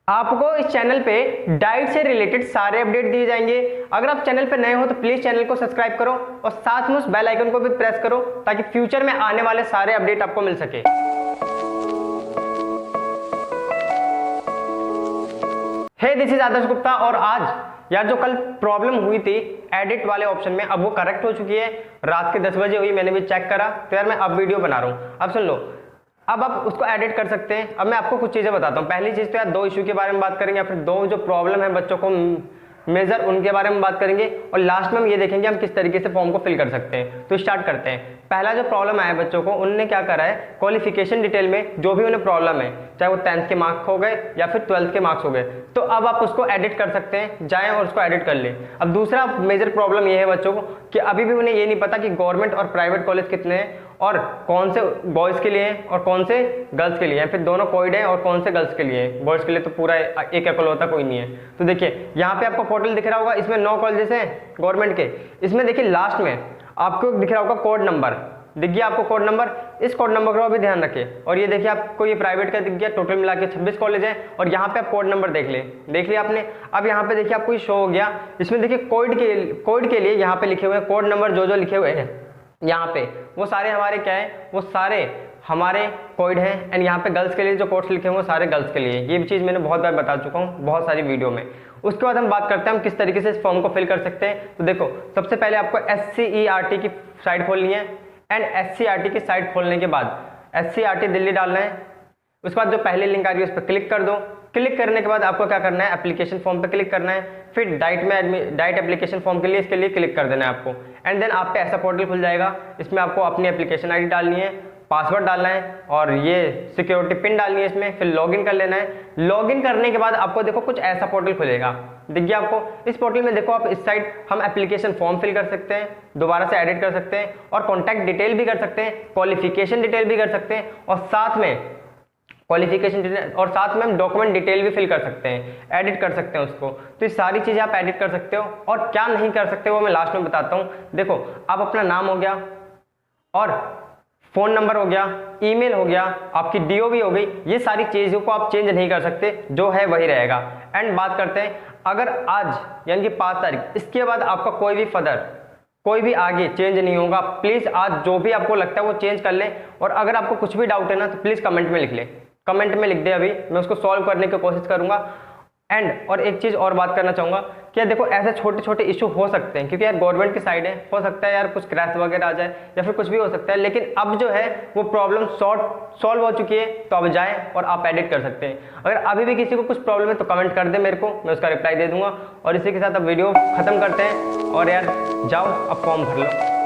आपको इस चैनल पे डाइट से रिलेटेड सारे अपडेट दिए जाएंगे। अगर आप चैनल पे नए हो तो प्लीज चैनल को सब्सक्राइब करो और साथ में उस बेल आइकन को भी प्रेस करो ताकि फ्यूचर में आने वाले सारे अपडेट आपको मिल सके। हे दिस इज आदर्श गुप्ता और आज यार जो कल प्रॉब्लम हुई थी एडिट वाले ऑप्शन में, अब वो करेक्ट हो चुकी है। रात के 10 बजे हुई, मैंने भी चेक करा, तो यार मैं अब वीडियो बना रहा हूँ। अब सुन लो, अब आप उसको एडिट कर सकते हैं। अब मैं आपको कुछ चीजें बताता हूँ। पहली चीज तो यार 2 इशू के बारे में बात करेंगे, या फिर 2 जो प्रॉब्लम है बच्चों को मेजर, उनके बारे में बात करेंगे और लास्ट में हम ये देखेंगे हम किस तरीके से फॉर्म को फिल कर सकते हैं। तो स्टार्ट करते हैं। पहला जो प्रॉब्लम आया बच्चों को, उन्होंने क्या करा है, क्वालिफिकेशन डिटेल में जो भी उन्हें प्रॉब्लम है, चाहे वो 10th के मार्क्स हो गए या फिर 12th के मार्क्स हो गए, तो अब आप उसको एडिट कर सकते हैं। जाएं और उसको एडिट कर लें। अब दूसरा मेजर प्रॉब्लम ये है बच्चों को कि अभी भी उन्हें ये नहीं पता कि गवर्नमेंट और प्राइवेट कॉलेज कितने हैं और कौन से बॉयज़ के लिए हैं और कौन से गर्ल्स के लिए हैं, फिर दोनों कोविड हैं और कौन से गर्ल्स के लिए हैं। बॉयज़ के लिए तो पूरा एक होता कोई नहीं है। तो देखिए यहाँ पे आपको पोर्टल दिख रहा होगा, इसमें 9 कॉलेजेस हैं गवर्नमेंट के। इसमें देखिए लास्ट में आपको दिख रहा होगा कोड नंबर, दिख गया आपको कोड नंबर। इस कोड नंबर को भी ध्यान रखिए। और ये देखिए आपको ये प्राइवेट का दिख गया, टोटल मिला के 26 कॉलेज हैं और यहाँ पे आप कोड नंबर देख लिया आपने। अब यहाँ पे देखिए आपको ये शो हो गया, इसमें देखिए कोड के लिए यहाँ पे लिखे हुए हैं कोड नंबर, जो लिखे हुए हैं यहाँ पे वो सारे हमारे क्या है, वो सारे हमारे कोड हैं। एंड यहाँ पे गर्ल्स के लिए जो कोड्स लिखे हुए हैं वो सारे गर्ल्स के लिए। ये भी चीज़ मैंने बहुत बार बता चुका हूँ बहुत सारी वीडियो में। उसके बाद हम बात करते हैं हम किस तरीके से इस फॉर्म को फिल कर सकते हैं। तो देखो, सबसे पहले आपको SCERT की साइट खोलनी है एंड SCERT की साइट खोलने के बाद SCERT दिल्ली डालना है। उसके बाद जो पहले लिंक आ रही है उस पर क्लिक कर दो। क्लिक करने के बाद आपको क्या करना है, एप्लीकेशन फॉर्म पे क्लिक करना है। फिर डाइट एप्लीकेशन फॉर्म के लिए इसके लिए क्लिक कर देना है आपको। एंड देन आप पे ऐसा पोर्टल खुल जाएगा। इसमें आपको अपनी एप्लीकेशन आईडी डालनी है, पासवर्ड डालना है और ये सिक्योरिटी पिन डालनी है इसमें। फिर लॉगिन कर लेना है। लॉगिन करने के बाद आपको देखो कुछ ऐसा पोर्टल खुलेगा, दिख गया आपको। इस पोर्टल में देखो आप इस साइड हम एप्लीकेशन फॉर्म फिल कर सकते हैं, दोबारा से एडिट कर सकते हैं और कॉन्टैक्ट डिटेल भी कर सकते हैं, क्वालिफिकेशन डिटेल भी कर सकते हैं और साथ में क्वालिफिकेशन डिटेल और साथ में हम डॉक्यूमेंट डिटेल भी फिल कर सकते हैं, एडिट कर सकते हैं उसको। तो ये सारी चीज़ें आप एडिट कर सकते हो। और क्या नहीं कर सकते वो मैं लास्ट में बताता हूँ। देखो, आप अपना नाम हो गया और फ़ोन नंबर हो गया, ईमेल हो गया, आपकी DOB हो गई, ये सारी चीज़ों को आप चेंज नहीं कर सकते, जो है वही रहेगा। एंड बात करते हैं, अगर आज यानी कि 5 तारीख, इसके बाद आपका कोई भी आगे चेंज नहीं होगा, प्लीज़ आज जो भी आपको लगता है वो चेंज कर लें। और अगर आपको कुछ भी डाउट है ना तो प्लीज़ कमेंट में लिख लें, कमेंट में लिख दे, अभी मैं उसको सॉल्व करने की कोशिश करूंगा। एंड और एक चीज़ और बात करना चाहूँगा कि देखो ऐसे छोटे छोटे इशू हो सकते हैं, क्योंकि यार गवर्नमेंट की साइड है, हो सकता है यार कुछ क्रैश वगैरह आ जाए या फिर कुछ भी हो सकता है। लेकिन अब जो है वो प्रॉब्लम सॉल्व हो चुकी है, तो अब जाएँ और आप एडिट कर सकते हैं। अगर अभी भी किसी को कुछ प्रॉब्लम है तो कमेंट कर दे मेरे को, मैं उसका रिप्लाई दे दूंगा। और इसी के साथ अब वीडियो खत्म करते हैं और यार जाओ अब फॉर्म भर लो।